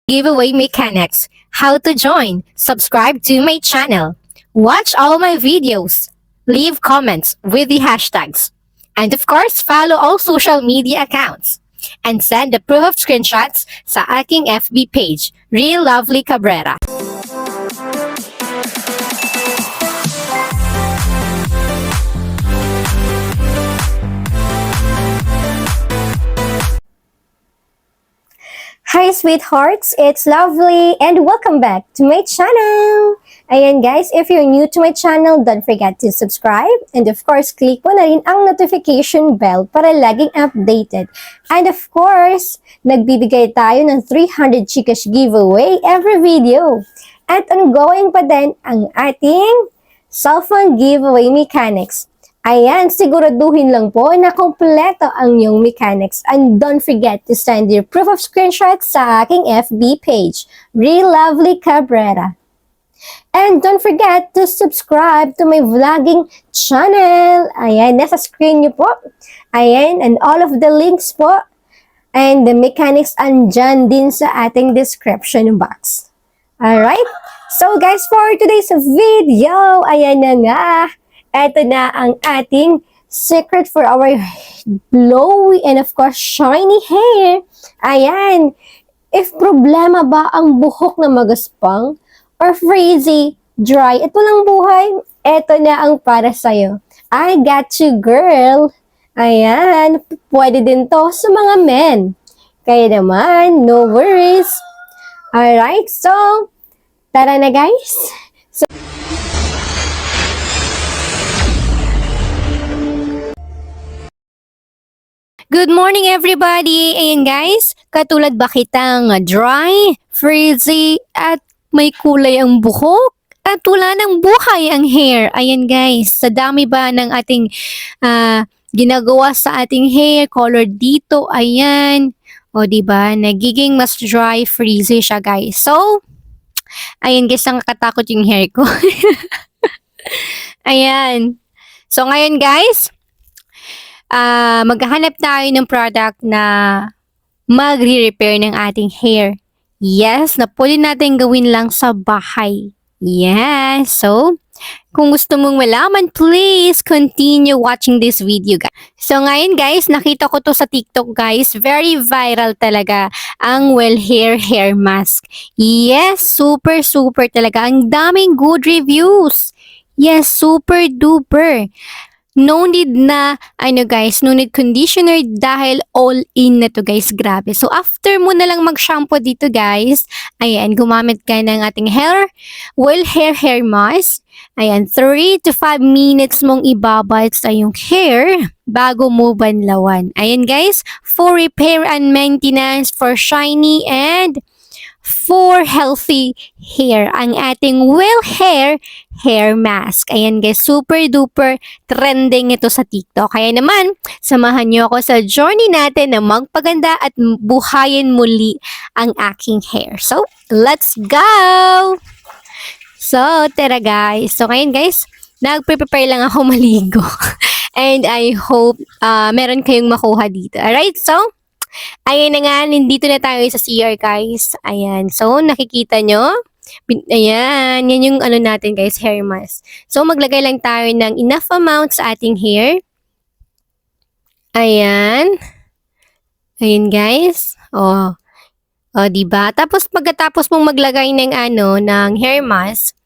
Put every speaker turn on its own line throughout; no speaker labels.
giveaway mechanics, how to join, subscribe to my channel, watch all my videos, leave comments with the hashtags, and of course, follow all social media accounts. And send the proof of screenshots sa aking FB page, Real Lovely Cabrera.
Hi sweethearts, it's Lovely and welcome back to my channel! Ayan guys, if you're new to my channel, don't forget to subscribe and of course, click mo na rin ang notification bell para laging updated. And of course, nagbibigay tayo ng 300 Gcash giveaway every video. At ongoing pa din ang ating cellphone giveaway mechanics. Ayan, siguraduhin lang po na kompleto ang iyong mechanics. And don't forget to send your proof of screenshot sa aking FB page, Real Lovely Cabrera. And don't forget to subscribe to my vlogging channel. Ayan, nasa screen niyo po. Ayan, and all of the links po. And the mechanics andyan din sa ating description box. Alright? So guys, for today's video, ayan na nga. Ito na ang ating secret for our glowy and of course shiny hair. Ayan. If problema ba ang buhok na magaspang or frizzy, dry at walang buhay, ito na ang para sa'yo. I got you, girl. Ayan. Pwede din to sa mga men. Kaya naman, no worries. Alright, so, tara na guys.
Good morning everybody! Ayan guys, katulad ba kitang dry, frizzy, at may kulay ang buhok? At wala ng buhay ang hair. Ayan guys, sa dami ba ng ating ginagawa sa ating hair, color dito, ayan. O diba, nagiging mas dry, frizzy siya guys. So, ayan guys, ang kakatakot yung hair ko. Ayan. So ngayon guys, maghahanap tayo ng product na magre-repair ng ating hair. Yes, na pwede natin gawin lang sa bahay. Yes, so, kung gusto mong malaman, please continue watching this video, guys. So, ngayon, guys, nakita ko to sa TikTok, guys. Very viral talaga ang hair mask. Yes, super talaga. Ang daming good reviews. Yes, super duper. No need na, no need conditioner dahil all in na to guys, grabe. So after mo na lang mag-shampoo dito guys, ayan, gumamit ka ng ating hair mask. Ayan, 3 to 5 minutes mong ibabad sa iyong hair bago mo banlawan. Ayan guys, for repair and maintenance, for shiny and for healthy hair, ang ating hair mask. Ayan guys, super duper trending ito sa TikTok. Kaya naman, samahan niyo ako sa journey natin na magpaganda at buhayin muli ang aking hair. So, let's go! So, tara guys. So, ngayon guys, nagpe-prepare lang ako maligo. And I hope meron kayong makuha dito. Alright, so, ayan na nga, nandito na tayo sa CR guys. Ayan, so nakikita nyo. Ayan, yan yung natin guys, hair mask. So maglagay lang tayo ng enough amount sa ating hair. Ayan. Ayan guys. O, diba? Tapos pagkatapos mong maglagay ng ng hair mask,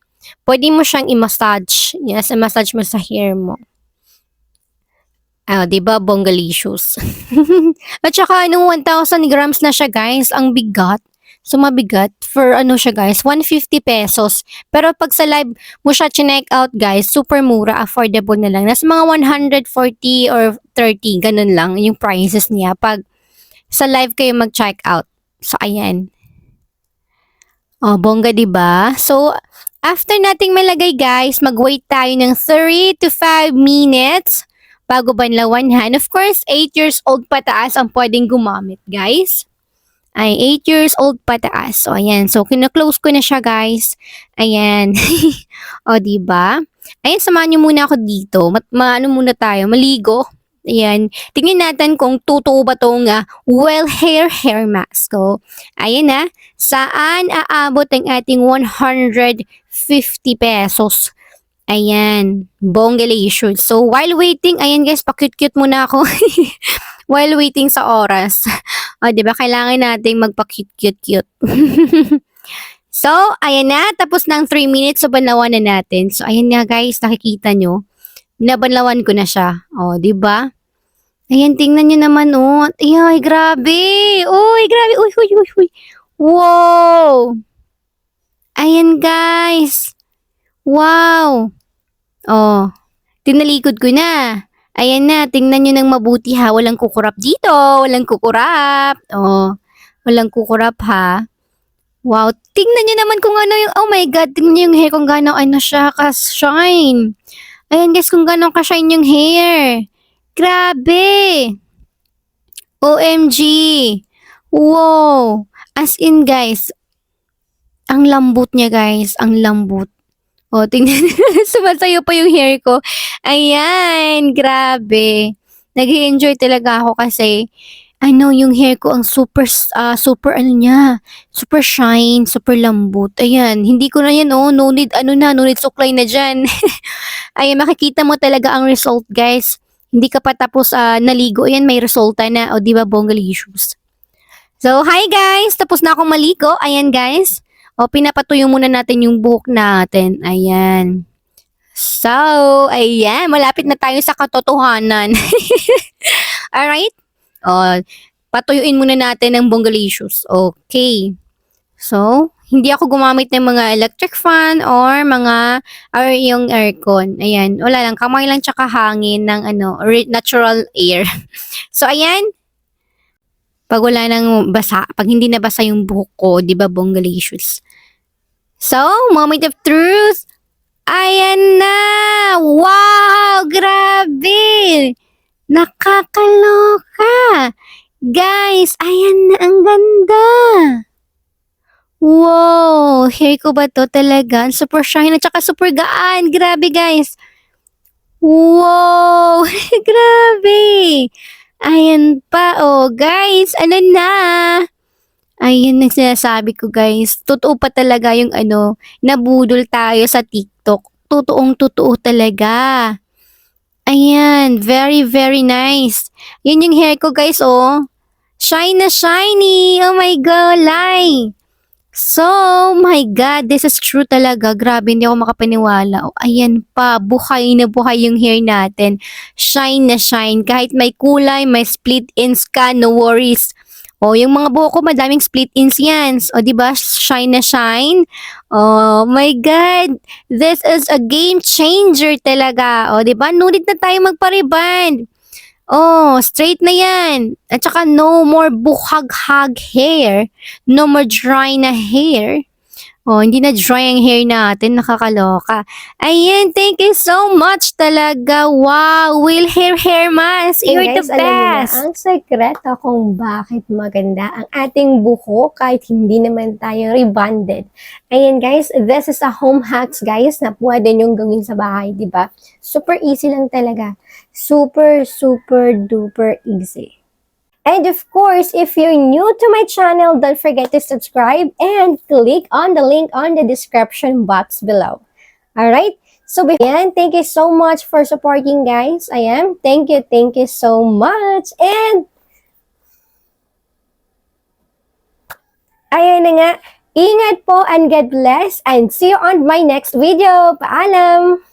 pwede mo siyang i-massage. Yes, i-massage mo sa hair mo. Diba? Bongalicious. At saka, 1,000 grams na siya, guys. Ang bigat. So, mabigat. For, siya, guys, 150 pesos. Pero, pag sa live mo siya chinek out, guys, super mura. Affordable na lang. Nasa mga 140 or 30. Ganun lang yung prices niya. Pag sa live kayo mag-check out. So, ayan. Bongga, diba? So, after nating malagay, guys, mag-wait tayo ng 3 to 5 minutes bago banlawan han. Of course, 8 years old pataas ang pwedeng gumamit, guys. Ay, 8 years old pataas. So, ayan. So, kina-close ko na siya, guys. Ayan. O, diba? Ayan, samahan nyo muna ako dito. Maligo. Ayan. Tingnan natin kung totoo ba tong well hair mask. So, ayan na. Saan aabot ang ating 150 pesos? Ayan. Bonggalicious. So, while waiting, ayan guys, pa-cute-cute muna ako. While waiting sa oras. O, diba? Kailangan nating magpa-cute-cute-cute. So, ayan na. Tapos ng 3 minutes, so banlawan na natin. So, ayan nga guys, nakikita nyo. Nabanlawan ko na siya. O, diba? Ayan, tingnan nyo naman, oh. Ay, grabe. Uy, grabe. Uy, uy, uy, uy. Wow. Ayan, guys. Wow. Oh, tinalikod ko na. Ayan na, tingnan nyo ng mabuti ha. Walang kukurap dito. Walang kukurap. Oh, walang kukurap ha. Wow, tingnan nyo naman kung ano yung, oh my God, tingnan nyo yung hair kung gano'ng ano siya ka-shine. Ayan guys, kung gano'ng ka-shine yung hair. Grabe. OMG. Wow. As in guys, ang lambot niya guys, ang lambot. O, tingnan, sumasayo pa yung hair ko. Ayan, grabe. Nag-enjoy talaga ako kasi, ano, yung hair ko ang super ano niya, super shine, super lambot. Ayan, hindi ko na yan, oh, no need, ano na, no need suklay na dyan. Ayan, makikita mo talaga ang result, guys. Hindi ka pa tapos naligo. Ayan, may resulta na. O, di ba, bonggalicious. So, hi guys! Tapos na akong maligo. Ayan, guys. O, pinapatuyo muna natin yung buhok natin. Ayan. So, ayan. Malapit na tayo sa katotohanan. Alright? O, patuyuin muna natin ng bonggalicious. Okay. So, hindi ako gumamit ng mga electric fan or yung aircon. Ayan. Wala lang. Kamay lang tsaka hangin ng natural air. So, ayan. Pag wala nang basa, pag hindi nabasa yung buhok ko, di ba, bonggalicious. So, moment of truth. Ayan na! Wow! Grabe! Nakakaloka! Guys, ayan na ang ganda! Wow! Hair ko ba to talaga? Super shine at saka super gaan. Grabe, guys! Wow! Grabe! Ayan pa, oh. Guys, ano na? Ayan ang sinasabi ko, guys. Totoo pa talaga yung nabudol tayo sa TikTok. Totoong totoo talaga. Ayan, very, very nice. Yun yung hair ko, guys, oh. Shine na shiny. Oh my God, lie. So, my God, this is true talaga. Grabe, hindi ako makapaniwala. Oh, ayan pa, buhay na buhay yung hair natin. Shine na shine. Kahit may kulay, may split ends ka, no worries. Oh, yung mga buhok ko, madaming split ends yan. O, di ba? Shine na shine. Oh, my God. This is a game changer talaga. O, di ba? No need na tayo magpa-reband. Oh, straight na yan. At saka no more buhag-hag hair. No more dry na hair. Oh, hindi na dry ang hair natin. Nakakaloka. Ayan, thank you so much talaga. Wow, Will Hair Mask. You're
guys,
the
alam niyo na
best.
ang sekreto kung bakit maganda ang ating buhok kahit hindi naman tayo rebonded. Ayan guys, this is a home hacks guys na pwede nyong gawin sa bahay, di ba? Super easy lang talaga. Super, super duper easy. And of course, if you're new to my channel, don't forget to subscribe and click on the link on the description box below. Alright? So, ayan, thank you so much for supporting, guys. Ayan, thank you so much. And, ayan na nga, ingat po and God bless and see you on my next video. Paalam!